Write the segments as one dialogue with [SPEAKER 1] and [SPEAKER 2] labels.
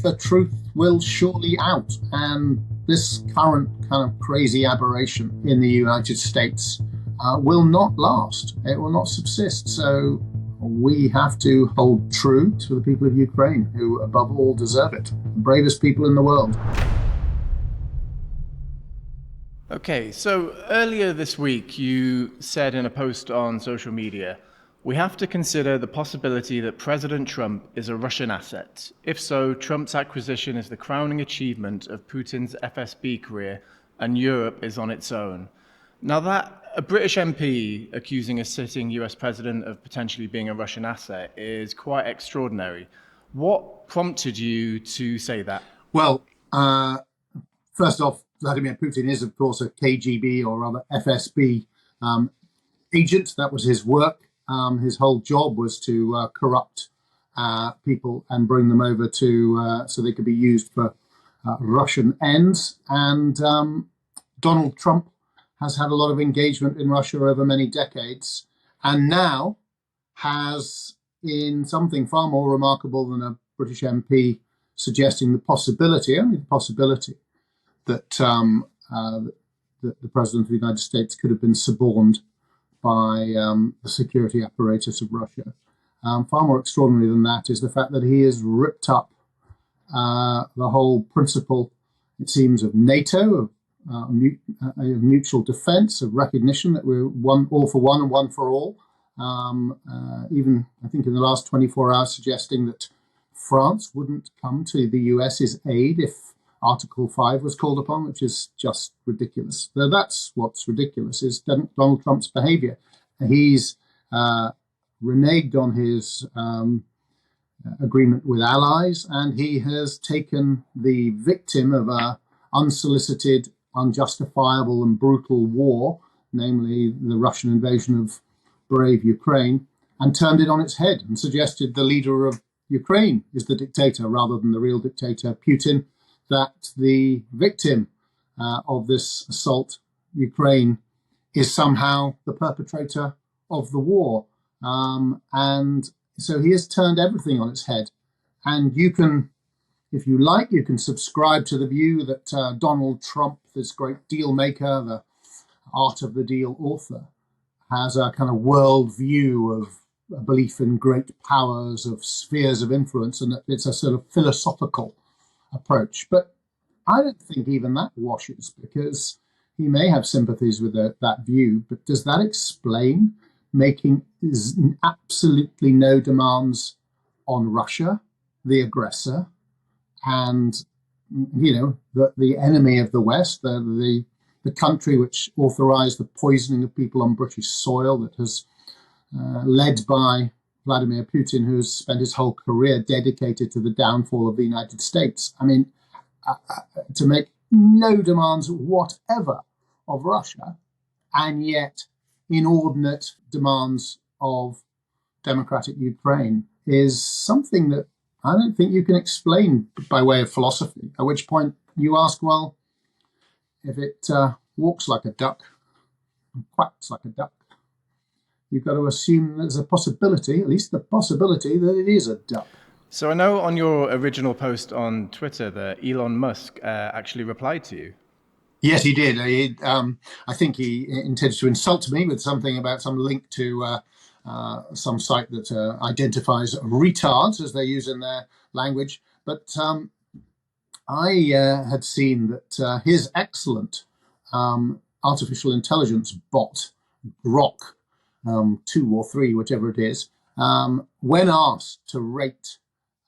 [SPEAKER 1] the truth will surely out. And this current kind of crazy aberration in the United States will not last. It will not subsist. So we have to hold true to the people of Ukraine, who above all deserve it. The bravest people in the world.
[SPEAKER 2] Okay, so earlier this week you said in a post on social media, we have to consider the possibility that President Trump is a Russian asset. If so, Trump's acquisition is the crowning achievement of Putin's FSB career and Europe is on its own. Now that a British MP accusing a sitting US president of potentially being a Russian asset is quite extraordinary. What prompted you to say that?
[SPEAKER 1] Well, first off, Vladimir Putin is, of course, a KGB or rather FSB agent. That was his work. His whole job was to corrupt people and bring them over to so they could be used for Russian ends. And Donald Trump has had a lot of engagement in Russia over many decades, and now has, in something far more remarkable than a British MP suggesting the possibility, only the possibility, that the President of the United States could have been suborned by the security apparatus of Russia. Far more extraordinary than that is the fact that he has ripped up the whole principle, it seems, of NATO, of mutual defense, of recognition that we're one, all for one and one for all. Even, I think, in the last 24 hours, suggesting that France wouldn't come to the US's aid if Article 5 was called upon, which is just ridiculous. So that's what's ridiculous, is Donald Trump's behavior. He's reneged on his agreement with allies, and he has taken the victim of a unsolicited, unjustifiable and brutal war, namely the Russian invasion of brave Ukraine, and turned it on its head and suggested the leader of Ukraine is the dictator rather than the real dictator, Putin, that the victim of this assault, Ukraine, is somehow the perpetrator of the war. And so he has turned everything on its head. And you can, if you like, you can subscribe to the view that Donald Trump, this great deal maker, the art of the deal author, has a kind of world view of a belief in great powers, of spheres of influence, and that it's a sort of philosophical approach. But I don't think even that washes, because he may have sympathies with that view, but does that explain making absolutely no demands on Russia, the aggressor, and the enemy of the West, the country which authorized the poisoning of people on British soil, that has led by Vladimir Putin, who's spent his whole career dedicated to the downfall of the United States. I mean, to make no demands whatever of Russia, and yet inordinate demands of democratic Ukraine, is something that I don't think you can explain by way of philosophy. At which point you ask, well, if it walks like a duck and quacks like a duck, you've got to assume there's a possibility, at least the possibility, that it is a duck.
[SPEAKER 2] So I know on your original post on Twitter that Elon Musk actually replied to you.
[SPEAKER 1] Yes, he did. I think he intended to insult me with something about some link to some site that identifies retards, as they use in their language. But I had seen that his excellent artificial intelligence bot, Grok 2 or 3, whichever it is, when asked to rate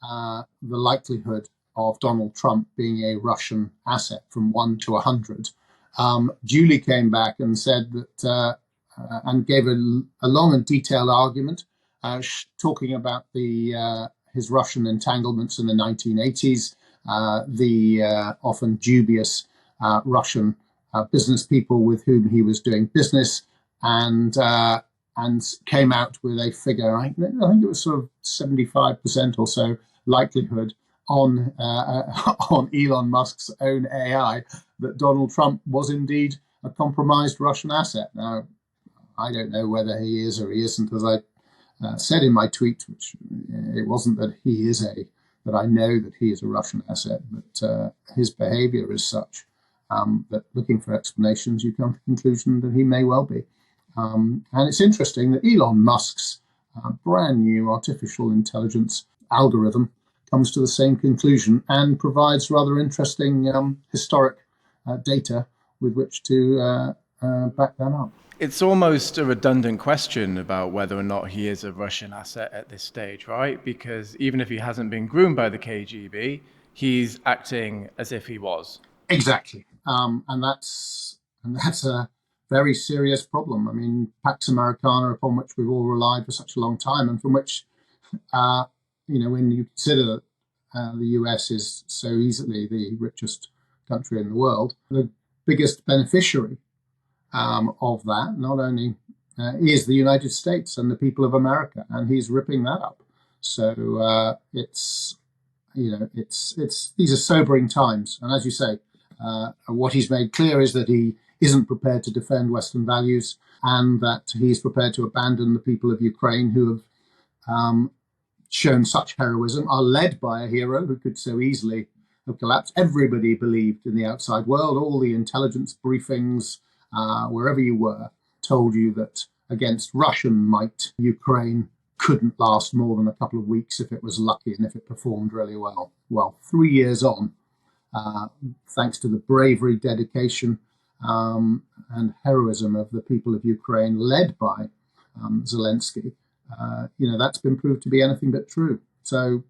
[SPEAKER 1] the likelihood of Donald Trump being a Russian asset from 1 to 100, Julie came back and said that, and gave a long and detailed argument, talking about his Russian entanglements in the 1980s, the often dubious Russian business people with whom he was doing business, and came out with a figure, I think it was sort of 75% or so likelihood on Elon Musk's own AI that Donald Trump was indeed a compromised Russian asset. Now, I don't know whether he is or he isn't. As I said in my tweet, which it wasn't that he is a that I know that he is a Russian asset, but his behavior is such that looking for explanations, you come to the conclusion that he may well be. And it's interesting that Elon Musk's brand new artificial intelligence algorithm comes to the same conclusion and provides rather interesting historic data with which to back that up.
[SPEAKER 2] It's almost a redundant question about whether or not he is a Russian asset at this stage, right? Because even if he hasn't been groomed by the KGB, he's acting as if he was.
[SPEAKER 1] Exactly. And that's a very serious problem. I mean, Pax Americana, upon which we've all relied for such a long time, and from which, when you consider that the US is so easily the richest country in the world, the biggest beneficiary of that not only is the United States and the people of America, and he's ripping that up. So it's these are sobering times, and as you say, what he's made clear is that he isn't prepared to defend Western values, and that he's prepared to abandon the people of Ukraine who have shown such heroism, are led by a hero who could so easily have collapsed. Everybody believed in the outside world, all the intelligence briefings, wherever you were, told you that against Russian might, Ukraine couldn't last more than a couple of weeks if it was lucky and if it performed really well. Well, 3 years on, thanks to the bravery, dedication, and heroism of the people of Ukraine, led by Zelensky, that's been proved to be anything but true. So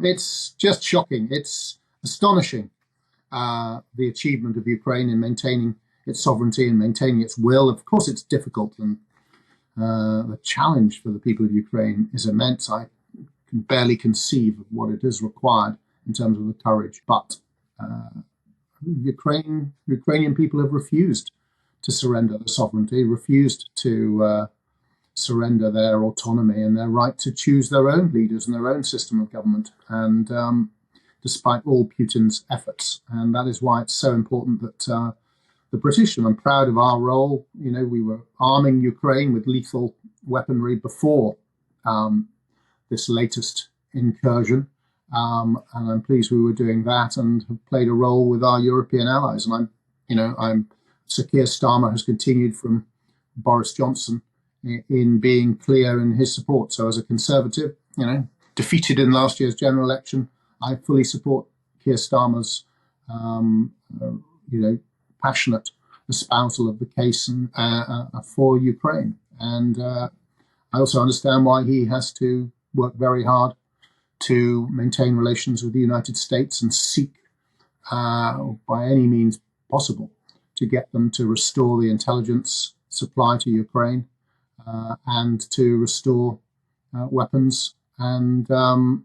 [SPEAKER 1] it's just shocking. It's astonishing, the achievement of Ukraine in maintaining its sovereignty and maintaining its will. Of course, it's difficult, and the challenge for the people of Ukraine is immense. I can barely conceive of what it is required in terms of the courage, but Ukrainian people have refused to surrender their sovereignty, refused to surrender their autonomy and their right to choose their own leaders and their own system of government, and despite all Putin's efforts. And that is why it's so important that the British, and I'm proud of our role, we were arming Ukraine with lethal weaponry before this latest incursion. And I'm pleased we were doing that and have played a role with our European allies. And Sir Keir Starmer has continued from Boris Johnson in being clear in his support. So as a Conservative, defeated in last year's general election, I fully support Keir Starmer's, passionate espousal of the case and, for Ukraine. And I also understand why he has to work very hard to maintain relations with the United States and seek, by any means possible, to get them to restore the intelligence supply to Ukraine and to restore weapons and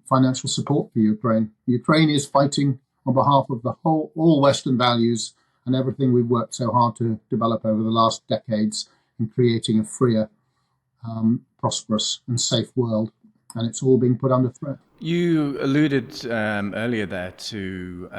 [SPEAKER 1] financial support for Ukraine. Ukraine is fighting on behalf of all Western values and everything we've worked so hard to develop over the last decades in creating a freer, prosperous and safe world. And it's all being put under threat.
[SPEAKER 2] You alluded earlier there to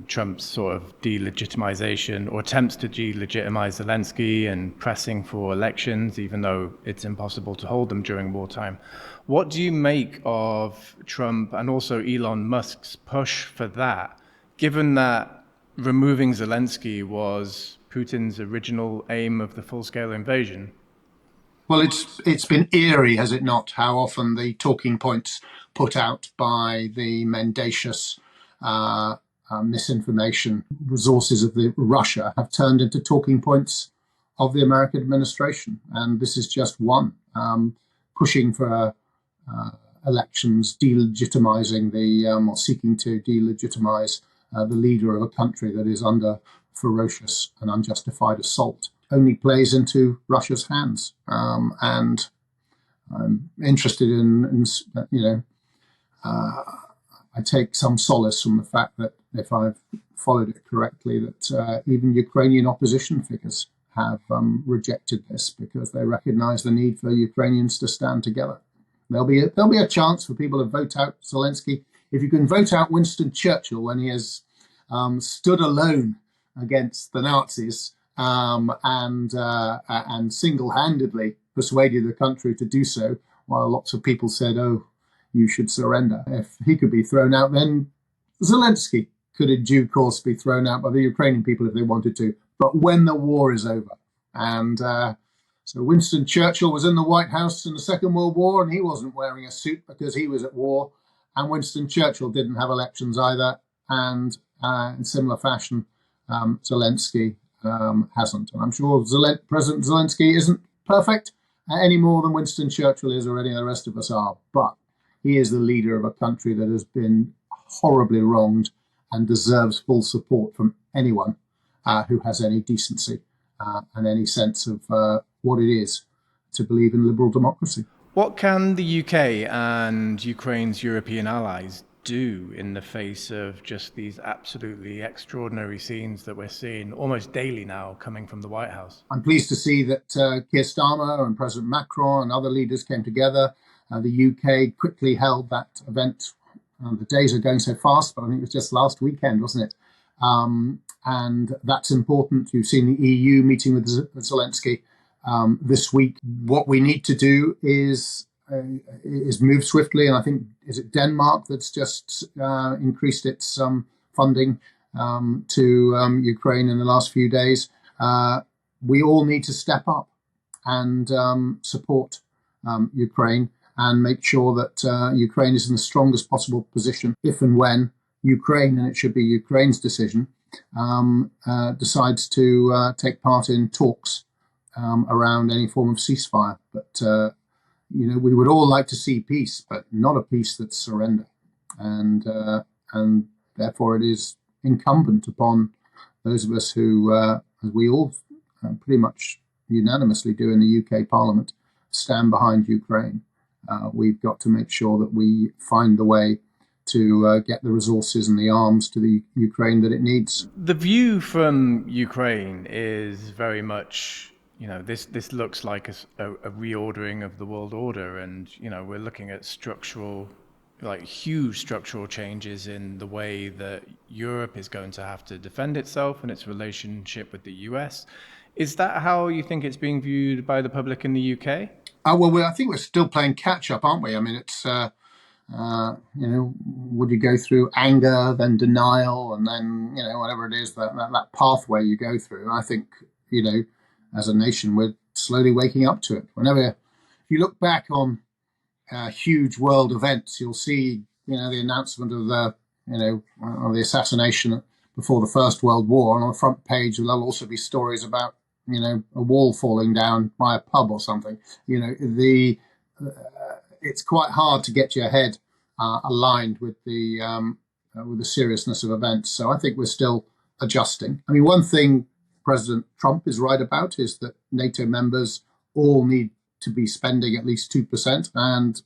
[SPEAKER 2] Trump's sort of delegitimization or attempts to delegitimize Zelensky and pressing for elections, even though it's impossible to hold them during wartime. What do you make of Trump and also Elon Musk's push for that, given that removing Zelensky was Putin's original aim of the full-scale invasion?
[SPEAKER 1] Well, it's been eerie, has it not, how often the talking points put out by the mendacious misinformation resources of Russia have turned into talking points of the American administration. And this is just one, pushing for elections, delegitimizing or seeking to delegitimize the leader of a country that is under ferocious and unjustified assault, only plays into Russia's hands. And I'm interested I take some solace from the fact that, if I've followed it correctly, that even Ukrainian opposition figures have rejected this because they recognize the need for Ukrainians to stand together. There'll be a chance for people to vote out Zelensky. If you can vote out Winston Churchill when he has stood alone against the Nazis and single-handedly persuaded the country to do so, while lots of people said, "Oh, you should surrender. If he could be thrown out, then Zelensky could in due course be thrown out by the Ukrainian people if they wanted to. But when the war is over. And so Winston Churchill was in the White House in the Second World War, and he wasn't wearing a suit because he was at war. And Winston Churchill didn't have elections either. And in similar fashion, Zelensky hasn't. And I'm sure President Zelensky isn't perfect any more than Winston Churchill is or any of the rest of us are. But he is the leader of a country that has been horribly wronged and deserves full support from anyone who has any decency and any sense of what it is to believe in liberal democracy.
[SPEAKER 2] What can the UK and Ukraine's European allies do in the face of just these absolutely extraordinary scenes that we're seeing almost daily now coming from the White House?
[SPEAKER 1] I'm pleased to see that Keir Starmer and President Macron and other leaders came together. The UK quickly held that event. The days are going so fast, but I think it was just last weekend, wasn't it? And that's important. You've seen the EU meeting with Zelensky this week. What we need to do is move swiftly, and I think, is it Denmark that's just increased its funding to Ukraine in the last few days. We all need to step up and support Ukraine and make sure that Ukraine is in the strongest possible position if and when Ukraine, and it should be Ukraine's decision, decides to take part in talks around any form of ceasefire. But, we would all like to see peace, but not a peace that's surrender. And therefore it is incumbent upon those of us who, as we all pretty much unanimously do in the UK Parliament, stand behind Ukraine. We've got to make sure that we find the way to get the resources and the arms to the Ukraine that it needs.
[SPEAKER 2] The view from Ukraine is very much, this looks like a reordering of the world order, and we're looking at huge structural changes in the way that Europe is going to have to defend itself and its relationship with the US. Is that how you think it's being viewed by the public in the UK?
[SPEAKER 1] I think we're still playing catch up, aren't we? I mean, it's would you go through anger, then denial, and then whatever it is that pathway you go through. I think as a nation we're slowly waking up to it. If you look back on huge world events, you'll see the announcement of the assassination before the First World War, and on the front page there'll also be stories about a wall falling down by a pub or something. It's quite hard to get your head aligned with the seriousness of events. So I think we're still adjusting. I mean, one thing President Trump is right about is that NATO members all need to be spending at least 2%, and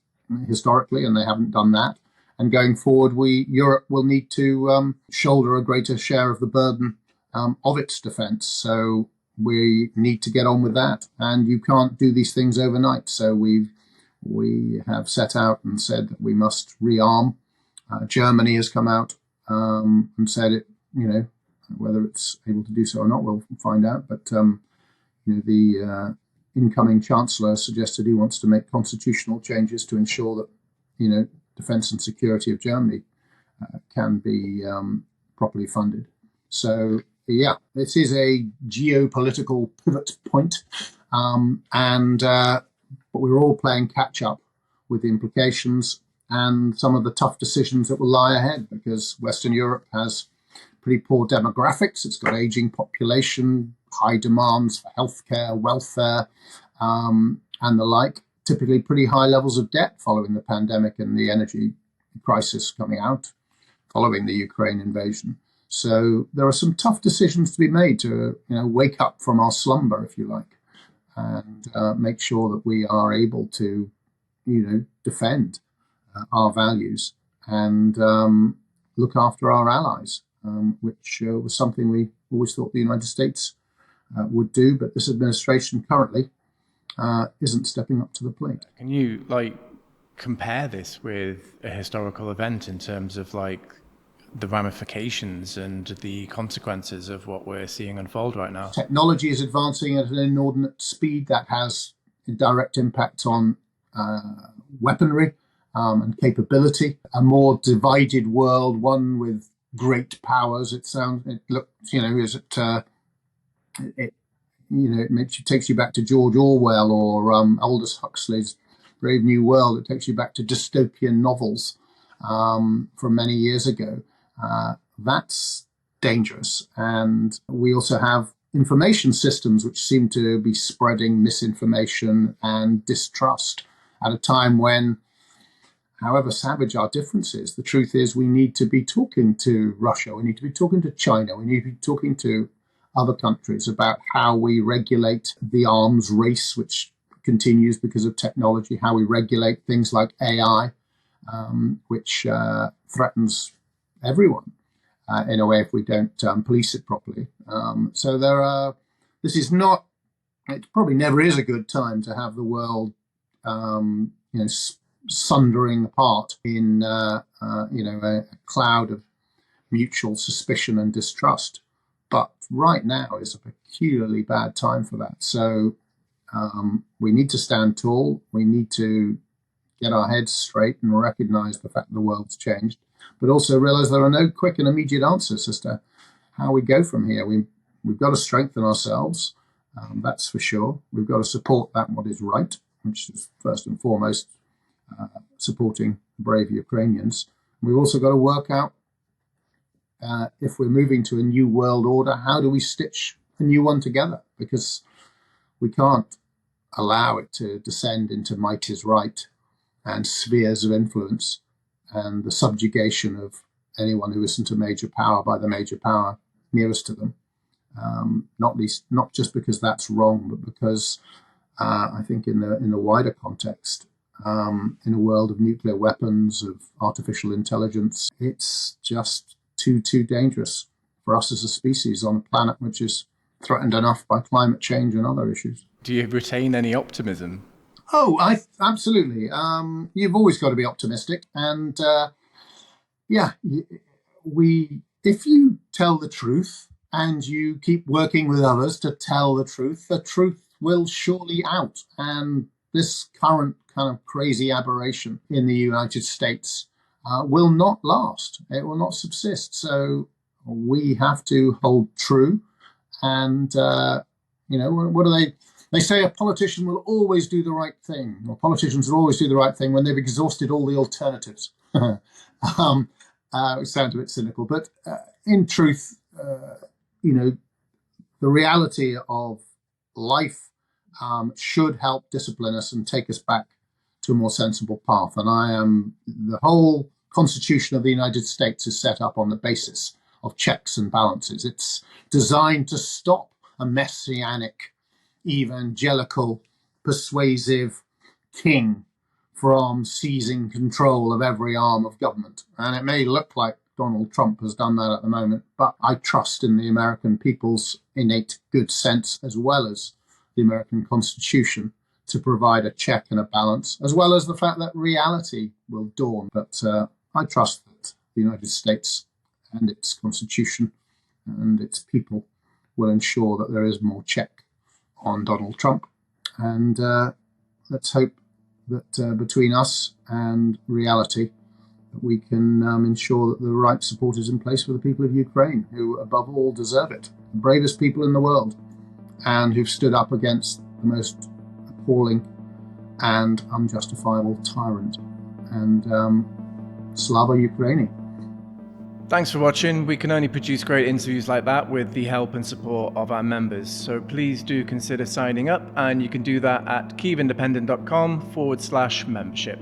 [SPEAKER 1] historically, and they haven't done that. And going forward, Europe will need to shoulder a greater share of the burden of its defence. So we need to get on with that, and you can't do these things overnight. So we have set out and said that we must rearm. Germany has come out and said it. Whether it's able to do so or not, we'll find out. But the incoming Chancellor suggested he wants to make constitutional changes to ensure that defence and security of Germany can be properly funded. So yeah, this is a geopolitical pivot point, but we're all playing catch up with the implications and some of the tough decisions that will lie ahead, because Western Europe has pretty poor demographics. It's got aging population, high demands for healthcare, welfare, and the like. Typically pretty high levels of debt following the pandemic and the energy crisis coming out following the Ukraine invasion. So there are some tough decisions to be made to wake up from our slumber, if you like, and make sure that we are able to defend our values and look after our allies, which was something we always thought the United States would do, but this administration currently isn't stepping up to the plate.
[SPEAKER 2] Can you compare this with a historical event in terms of the ramifications and the consequences of what we're seeing unfold right now?
[SPEAKER 1] Technology is advancing at an inordinate speed that has a direct impact on weaponry and capability. A more divided world, one with great powers. It looks, it takes you back to George Orwell or Aldous Huxley's Brave New World. It takes you back to dystopian novels from many years ago. That's dangerous. And we also have information systems which seem to be spreading misinformation and distrust at a time when, however savage our differences, the truth is we need to be talking to Russia, we need to be talking to China, we need to be talking to other countries about how we regulate the arms race, which continues because of technology, how we regulate things like AI, which threatens everyone in a way if we don't police it properly. It probably never is a good time to have the world, sundering apart in, a cloud of mutual suspicion and distrust. But right now is a peculiarly bad time for that. So we need to stand tall. We need to get our heads straight and recognize the fact that the world's changed, but also realize there are no quick and immediate answers as to how we go from here. We've got to strengthen ourselves. That's for sure. We've got to support what is right, which is first and foremost supporting brave Ukrainians. We've also got to work out if we're moving to a new world order, how do we stitch a new one together? Because we can't allow it to descend into might is right and spheres of influence and the subjugation of anyone who isn't a major power by the major power nearest to them. Not just because that's wrong, but because I think in the wider context, in a world of nuclear weapons, of artificial intelligence, it's just too dangerous for us as a species on a planet which is threatened enough by climate change and other issues.
[SPEAKER 2] Do you retain any optimism?
[SPEAKER 1] Oh, absolutely. You've always got to be optimistic, and if you tell the truth and you keep working with others to tell the truth will surely out. And this current kind of crazy aberration in the United States will not last. It will not subsist. So we have to hold true. And what do they say? A politician will always do the right thing, or politicians will always do the right thing when they've exhausted all the alternatives. It sounds a bit cynical, but in truth, the reality of life should help discipline us and take us back to a more sensible path. And the whole Constitution of the United States is set up on the basis of checks and balances. It's designed to stop a messianic, evangelical, persuasive king from seizing control of every arm of government. And it may look like Donald Trump has done that at the moment, but I trust in the American people's innate good sense, as well as the American Constitution, to provide a check and a balance, as well as the fact that reality will dawn. But I trust that the United States and its Constitution and its people will ensure that there is more check on Donald Trump. And let's hope that between us and reality, that we can ensure that the right support is in place for the people of Ukraine, who above all deserve it. The bravest people in the world, and who've stood up against the most appalling and unjustifiable tyrant. And Slava Ukraini.
[SPEAKER 2] Thanks for watching. We can only produce great interviews like that with the help and support of our members. So please do consider signing up, and you can do that at KyivIndependent.com/membership.